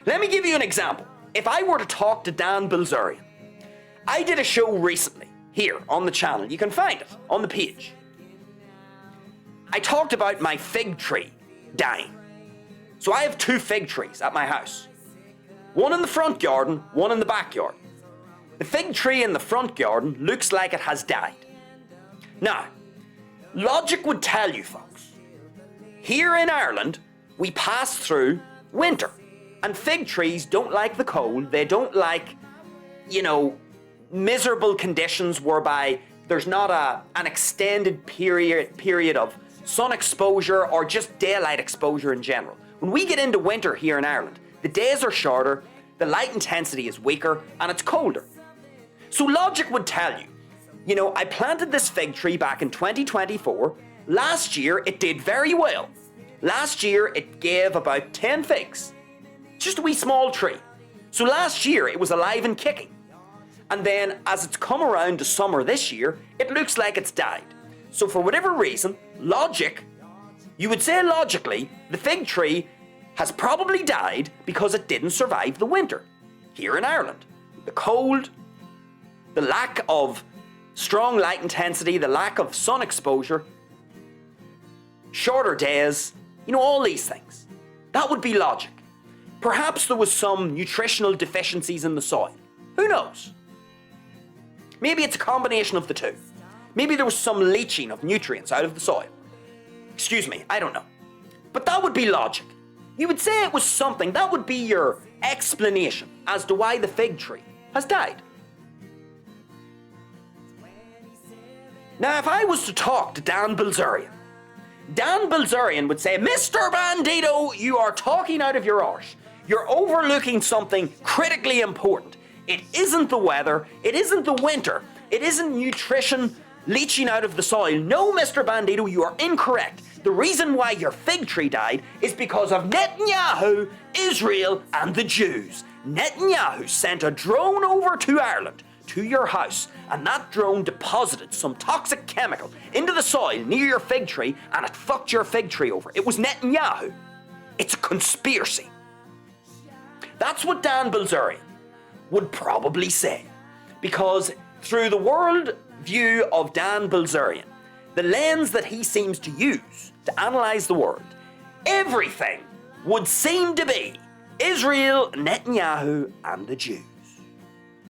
Let me give you an example. If I were to talk to Dan Bilzerian, I did a show recently here on the channel. You can find it on the page. I talked about my fig tree dying. So I have 2 fig trees at my house. One in the front garden, one in the back garden. The fig tree in the front garden looks like it has died. Now, logic would tell you folks, here in Ireland, we pass through winter. And fig trees don't like the cold. They don't like, miserable conditions whereby there's not an extended period of sun exposure or just daylight exposure in general. When we get into winter here in Ireland, the days are shorter, the light intensity is weaker, and it's colder. So logic would tell you, I planted this fig tree back in 2024. Last year, it did very well. Last year, it gave about 10 figs. Just a wee small tree. So last year, it was alive and kicking. And then, as it's come around to summer this year, it looks like it's died. So for whatever reason, you would say logically, the fig tree has probably died because it didn't survive the winter here in Ireland. The cold, the lack of strong light intensity, the lack of sun exposure, shorter days, all these things. That would be logic. Perhaps there was some nutritional deficiencies in the soil. Who knows? Maybe it's a combination of the two. Maybe there was some leaching of nutrients out of the soil. Excuse me, I don't know. But that would be logic. You would say it was something. That would be your explanation as to why the fig tree has died. Now, if I was to talk to Dan Bilzerian would say, Mr. Bandito, you are talking out of your arse. You're overlooking something critically important. It isn't the weather. It isn't the winter. It isn't nutrition leaching out of the soil. No, Mr. Bandito, you are incorrect. The reason why your fig tree died is because of Netanyahu, Israel, and the Jews. Netanyahu sent a drone over to Ireland, to your house, and that drone deposited some toxic chemical into the soil near your fig tree, and it fucked your fig tree over. It was Netanyahu. It's a conspiracy. That's what Dan Bilzerian would probably say, because through the world view of Dan Bilzerian, the lens that he seems to use to analyze the world, everything would seem to be Israel, Netanyahu, and the Jews.